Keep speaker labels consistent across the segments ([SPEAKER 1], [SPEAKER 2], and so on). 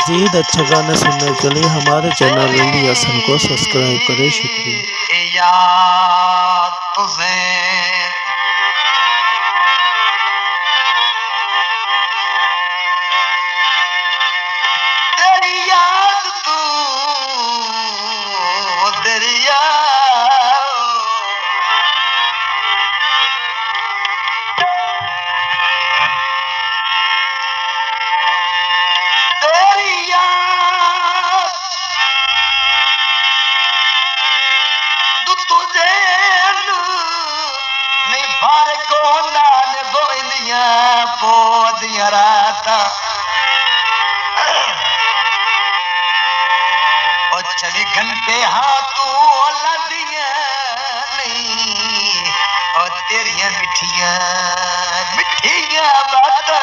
[SPEAKER 1] मज़ीद अच्छे गाने सुनने के लिए हमारे चैनल अली हसन को सब्सक्राइब करें। शुक्रिया।
[SPEAKER 2] तेरी याद तू दरिया पोदियां रात 24 घंटे हाँ तू लदियां नहीं और तेरियां मिठियां मिठियां बातां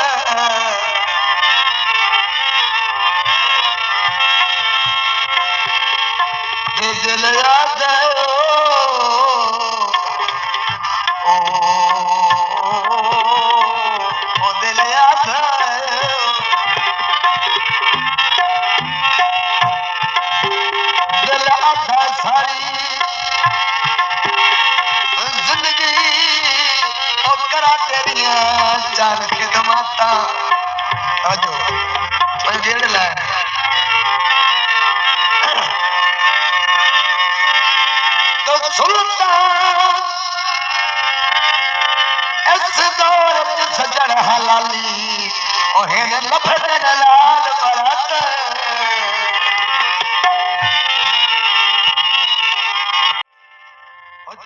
[SPEAKER 2] दिल याद सारी जिंदगी करा तेरिया चार खिदमत डेढ़ लाइन तो सुल्तान इस दौर च सजन हलाली ओहे लफड़े लाल बरात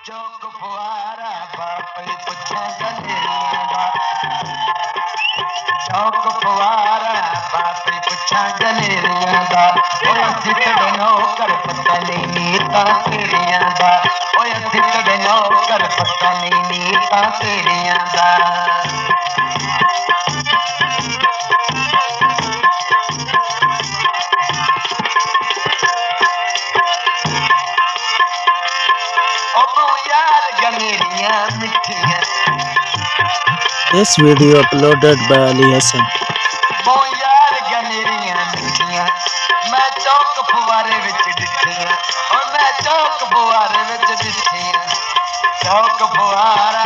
[SPEAKER 2] चौक फुआरा बापई पुछा गनेरिया दा चौक फुआरा बापई पुछा गनेरिया दा ओए सितड़े नौकर पता नहीं नीता तेरिया दा ओए सितड़े नौकर पता नहीं नीता तेरिया दा
[SPEAKER 1] This video uploaded by Ali Hassan.
[SPEAKER 2] यार गनेरियां मिठियां मैं चौक फुवारे विच डिठियां और मैं चौक फुवारे विच डिठियां चौक फुवारा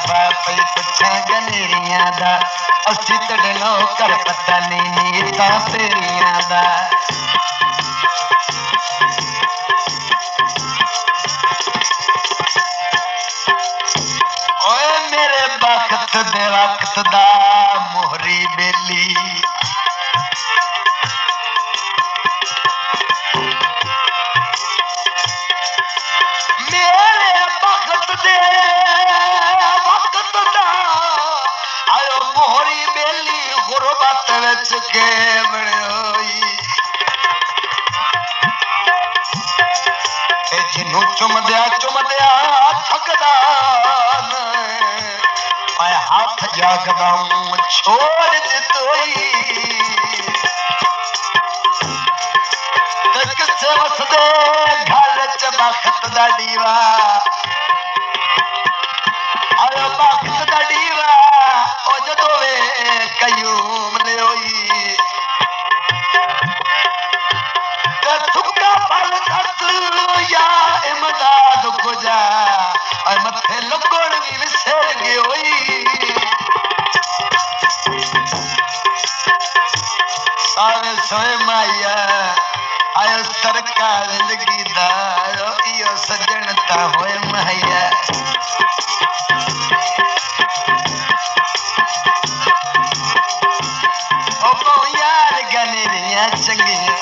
[SPEAKER 2] बापई पुछा गनेरियां दा अस्सी तड़े नौकर पता नहीं नीता तेरियां दा वक्त दे वक्त दा मोहरी बेली मेरे वक्त दे वक्त दा आयो मोहरी बेली गुरबत विच के बनोई जिन्नू चुमदिया थकदा मैं हाथ जागदा हूं छोड़ दितोई किसे वसदे घर च बखत दा दीवा आयो बखत दा दीवा ओ जदों वे कयूम ले होई ते सुक्का पल दर्द या इमदाद गुजा और मथे लगण भी विसर गई होई सारे सोए माया आयो सरकार जिंदगी दा इयो सजन ता होए माया ओ यार गनेरियां चंगियां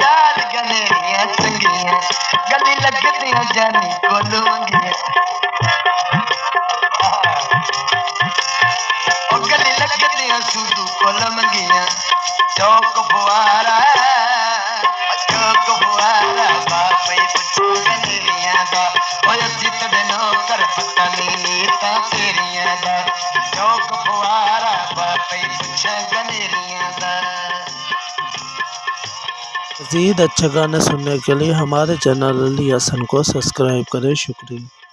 [SPEAKER 2] यार गनेरियां चंगियां गली लगदियां जानी कोल मंगियां ओ गली लगदियां सूदू कोल मंगियां चौक फुआरा बापई पुछा गनेरियां दा ओए सितड़े नौकर पता नहीं नीता तेरियां दा चौक फुआरा बापई पुछा गनेरियां दा
[SPEAKER 1] मज़ीद अच्छे गाने सुनने के लिए हमारे चैनल अली हसन को सब्सक्राइब करें। शुक्रिया।